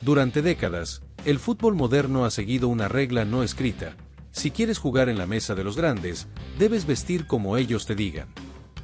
Durante décadas, el fútbol moderno ha seguido una regla no escrita: si quieres jugar en la mesa de los grandes, debes vestir como ellos te digan.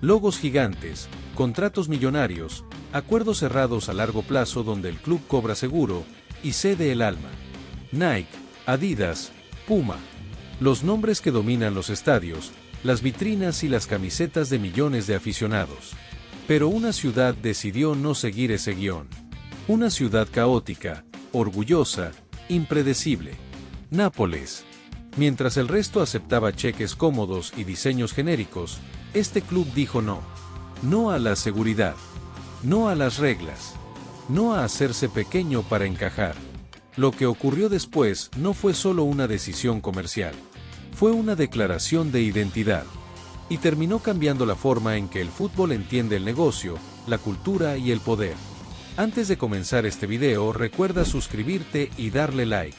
Logos gigantes, contratos millonarios, acuerdos cerrados a largo plazo donde el club cobra seguro y cede el alma. Nike, Adidas, Puma. Los nombres que dominan los estadios, las vitrinas y las camisetas de millones de aficionados. Pero una ciudad decidió no seguir ese guión. Una ciudad caótica, orgullosa, impredecible. Nápoles. Mientras el resto aceptaba cheques cómodos y diseños genéricos, este club dijo no. No a la seguridad. No a las reglas. No a hacerse pequeño para encajar. Lo que ocurrió después no fue solo una decisión comercial. Fue una declaración de identidad. Y terminó cambiando la forma en que el fútbol entiende el negocio, la cultura y el poder. Antes de comenzar este video, recuerda suscribirte y darle like.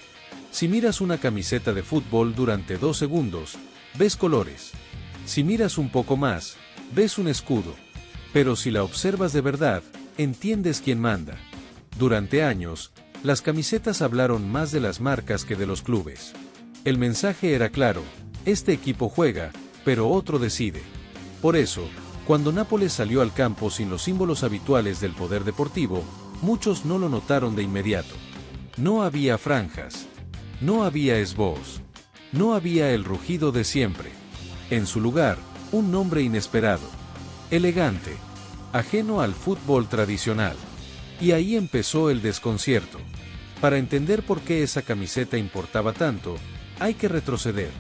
Si miras una camiseta de fútbol durante 2 segundos, ves colores. Si miras un poco más, ves un escudo. Pero si la observas de verdad, entiendes quién manda. Durante años, las camisetas hablaron más de las marcas que de los clubes. El mensaje era claro: este equipo juega, pero otro decide. Por eso, cuando Nápoles salió al campo sin los símbolos habituales del poder deportivo, muchos no lo notaron de inmediato. No había franjas. No había esbozos. No había el rugido de siempre. En su lugar, un nombre inesperado. Elegante. Ajeno al fútbol tradicional. Y ahí empezó el desconcierto. Para entender por qué esa camiseta importaba tanto, hay que retroceder.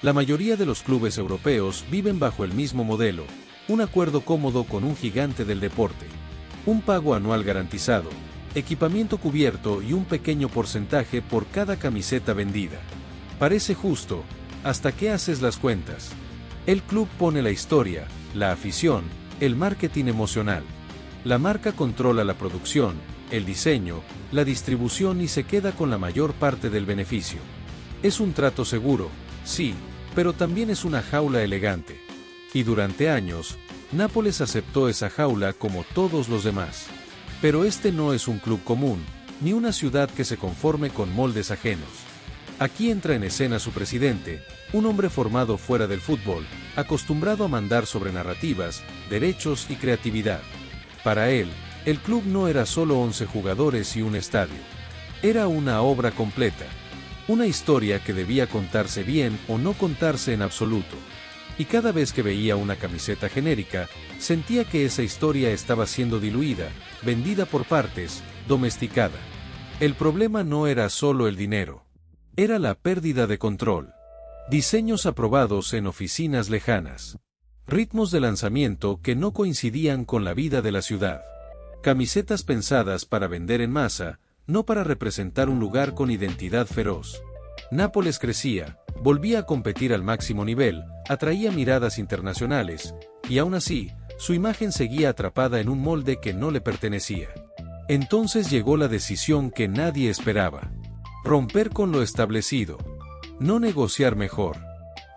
La mayoría de los clubes europeos viven bajo el mismo modelo: un acuerdo cómodo con un gigante del deporte. Un pago anual garantizado, equipamiento cubierto y un pequeño porcentaje por cada camiseta vendida. Parece justo, hasta que haces las cuentas. El club pone la historia, la afición, el marketing emocional. La marca controla la producción, el diseño, la distribución y se queda con la mayor parte del beneficio. Es un trato seguro, sí, pero también es una jaula elegante. Y durante años, Nápoles aceptó esa jaula como todos los demás. Pero este no es un club común, ni una ciudad que se conforme con moldes ajenos. Aquí entra en escena su presidente, un hombre formado fuera del fútbol, acostumbrado a mandar sobre narrativas, derechos y creatividad. Para él, el club no era solo 11 jugadores y un estadio. Era una obra completa. Una historia que debía contarse bien o no contarse en absoluto. Y cada vez que veía una camiseta genérica, sentía que esa historia estaba siendo diluida, vendida por partes, domesticada. El problema no era solo el dinero. Era la pérdida de control. Diseños aprobados en oficinas lejanas. Ritmos de lanzamiento que no coincidían con la vida de la ciudad. Camisetas pensadas para vender en masa, no para representar un lugar con identidad feroz. Nápoles crecía, volvía a competir al máximo nivel, atraía miradas internacionales, y aún así, su imagen seguía atrapada en un molde que no le pertenecía. Entonces llegó la decisión que nadie esperaba. Romper con lo establecido. No negociar mejor.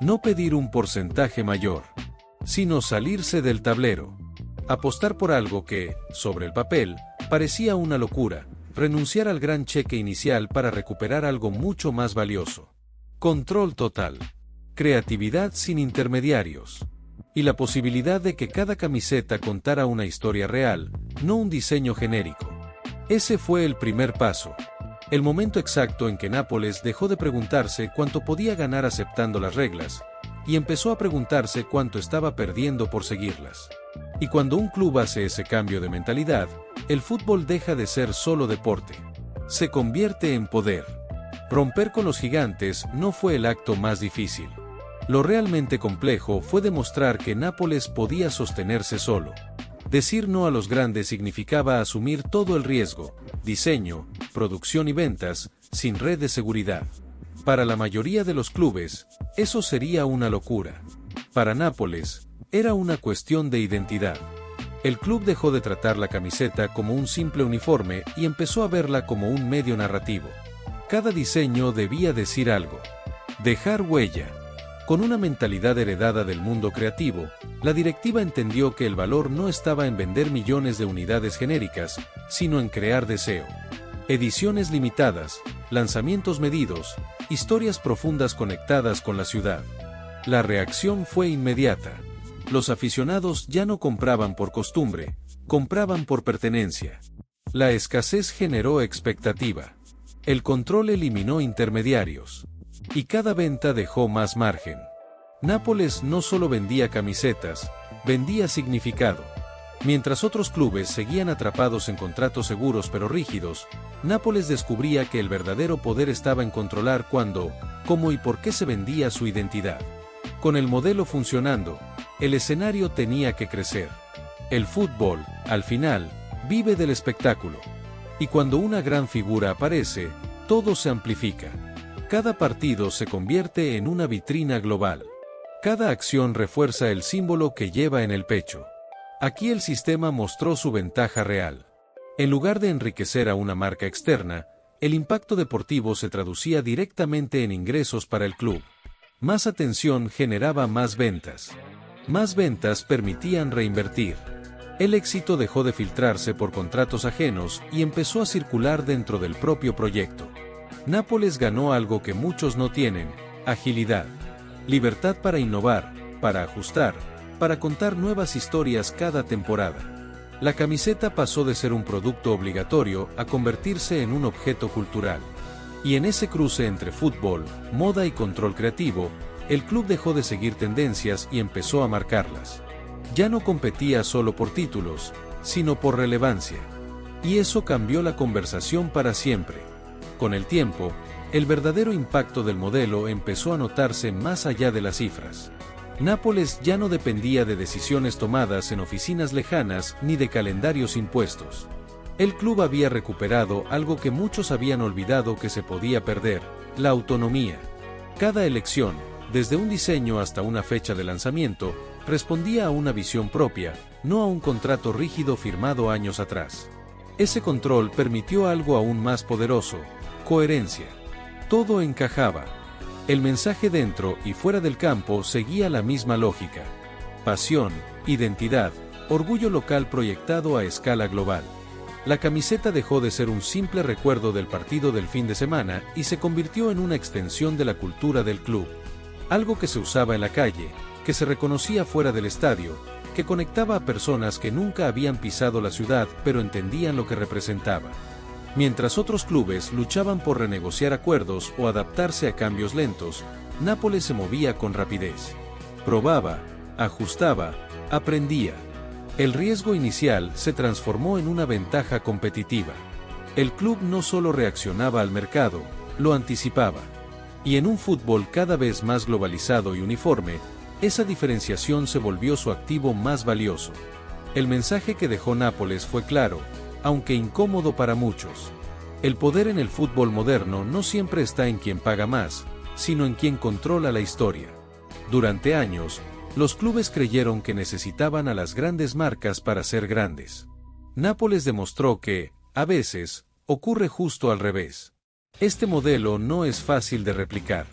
No pedir un porcentaje mayor. Sino salirse del tablero. Apostar por algo que, sobre el papel, parecía una locura. Renunciar al gran cheque inicial para recuperar algo mucho más valioso. Control total. Creatividad sin intermediarios. Y la posibilidad de que cada camiseta contara una historia real, no un diseño genérico. Ese fue el primer paso. El momento exacto en que Nápoles dejó de preguntarse cuánto podía ganar aceptando las reglas, y empezó a preguntarse cuánto estaba perdiendo por seguirlas. Y cuando un club hace ese cambio de mentalidad, el fútbol deja de ser solo deporte. Se convierte en poder. Romper con los gigantes no fue el acto más difícil. Lo realmente complejo fue demostrar que Nápoles podía sostenerse solo. Decir no a los grandes significaba asumir todo el riesgo, diseño, producción y ventas, sin red de seguridad. Para la mayoría de los clubes, eso sería una locura. Para Nápoles, era una cuestión de identidad. El club dejó de tratar la camiseta como un simple uniforme y empezó a verla como un medio narrativo. Cada diseño debía decir algo. Dejar huella. Con una mentalidad heredada del mundo creativo, la directiva entendió que el valor no estaba en vender millones de unidades genéricas, sino en crear deseo. Ediciones limitadas, lanzamientos medidos, historias profundas conectadas con la ciudad. La reacción fue inmediata. Los aficionados ya no compraban por costumbre, compraban por pertenencia. La escasez generó expectativa. El control eliminó intermediarios. Y cada venta dejó más margen. Nápoles no solo vendía camisetas, vendía significado. Mientras otros clubes seguían atrapados en contratos seguros pero rígidos, Nápoles descubría que el verdadero poder estaba en controlar cuándo, cómo y por qué se vendía su identidad. Con el modelo funcionando, el escenario tenía que crecer. El fútbol, al final, vive del espectáculo. Y cuando una gran figura aparece, todo se amplifica. Cada partido se convierte en una vitrina global. Cada acción refuerza el símbolo que lleva en el pecho. Aquí el sistema mostró su ventaja real. En lugar de enriquecer a una marca externa, el impacto deportivo se traducía directamente en ingresos para el club. Más atención generaba más ventas. Más ventas permitían reinvertir. El éxito dejó de filtrarse por contratos ajenos y empezó a circular dentro del propio proyecto. Nápoles ganó algo que muchos no tienen: agilidad. Libertad para innovar, para ajustar, para contar nuevas historias cada temporada. La camiseta pasó de ser un producto obligatorio a convertirse en un objeto cultural. Y en ese cruce entre fútbol, moda y control creativo, el club dejó de seguir tendencias y empezó a marcarlas. Ya no competía solo por títulos, sino por relevancia. Y eso cambió la conversación para siempre. Con el tiempo, el verdadero impacto del modelo empezó a notarse más allá de las cifras. Nápoles ya no dependía de decisiones tomadas en oficinas lejanas ni de calendarios impuestos. El club había recuperado algo que muchos habían olvidado que se podía perder: la autonomía. Cada elección, desde un diseño hasta una fecha de lanzamiento, respondía a una visión propia, no a un contrato rígido firmado años atrás. Ese control permitió algo aún más poderoso: coherencia. Todo encajaba. El mensaje dentro y fuera del campo seguía la misma lógica. Pasión, identidad, orgullo local proyectado a escala global. La camiseta dejó de ser un simple recuerdo del partido del fin de semana y se convirtió en una extensión de la cultura del club. Algo que se usaba en la calle, que se reconocía fuera del estadio, que conectaba a personas que nunca habían pisado la ciudad pero entendían lo que representaba. Mientras otros clubes luchaban por renegociar acuerdos o adaptarse a cambios lentos, Nápoles se movía con rapidez. Probaba, ajustaba, aprendía. El riesgo inicial se transformó en una ventaja competitiva. El club no solo reaccionaba al mercado, lo anticipaba. Y en un fútbol cada vez más globalizado y uniforme, esa diferenciación se volvió su activo más valioso. El mensaje que dejó Nápoles fue claro, aunque incómodo para muchos. El poder en el fútbol moderno no siempre está en quien paga más, sino en quien controla la historia. Durante años, los clubes creyeron que necesitaban a las grandes marcas para ser grandes. Nápoles demostró que, a veces, ocurre justo al revés. Este modelo no es fácil de replicar.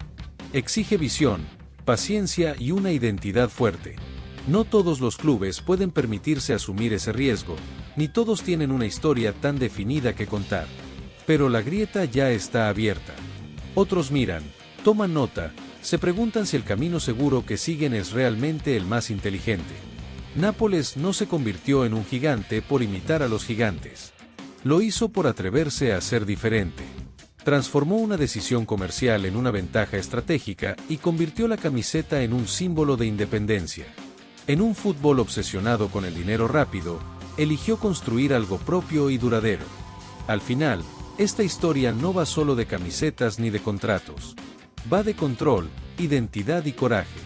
Exige visión, paciencia y una identidad fuerte. No todos los clubes pueden permitirse asumir ese riesgo, ni todos tienen una historia tan definida que contar. Pero la grieta ya está abierta. Otros miran, toman nota, se preguntan si el camino seguro que siguen es realmente el más inteligente. Nápoles no se convirtió en un gigante por imitar a los gigantes. Lo hizo por atreverse a ser diferente. Transformó una decisión comercial en una ventaja estratégica y convirtió la camiseta en un símbolo de independencia. En un fútbol obsesionado con el dinero rápido, eligió construir algo propio y duradero. Al final, esta historia no va solo de camisetas ni de contratos. Va de control, identidad y coraje.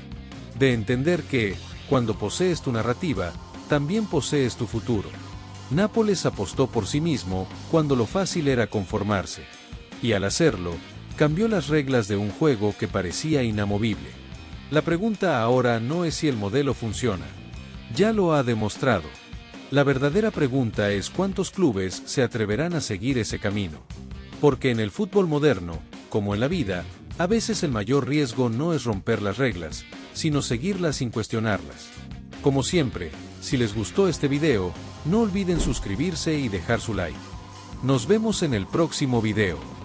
De entender que, cuando posees tu narrativa, también posees tu futuro. Nápoles apostó por sí mismo cuando lo fácil era conformarse. Y al hacerlo, cambió las reglas de un juego que parecía inamovible. La pregunta ahora no es si el modelo funciona. Ya lo ha demostrado. La verdadera pregunta es cuántos clubes se atreverán a seguir ese camino. Porque en el fútbol moderno, como en la vida, a veces el mayor riesgo no es romper las reglas, sino seguirlas sin cuestionarlas. Como siempre, si les gustó este video, no olviden suscribirse y dejar su like. Nos vemos en el próximo video.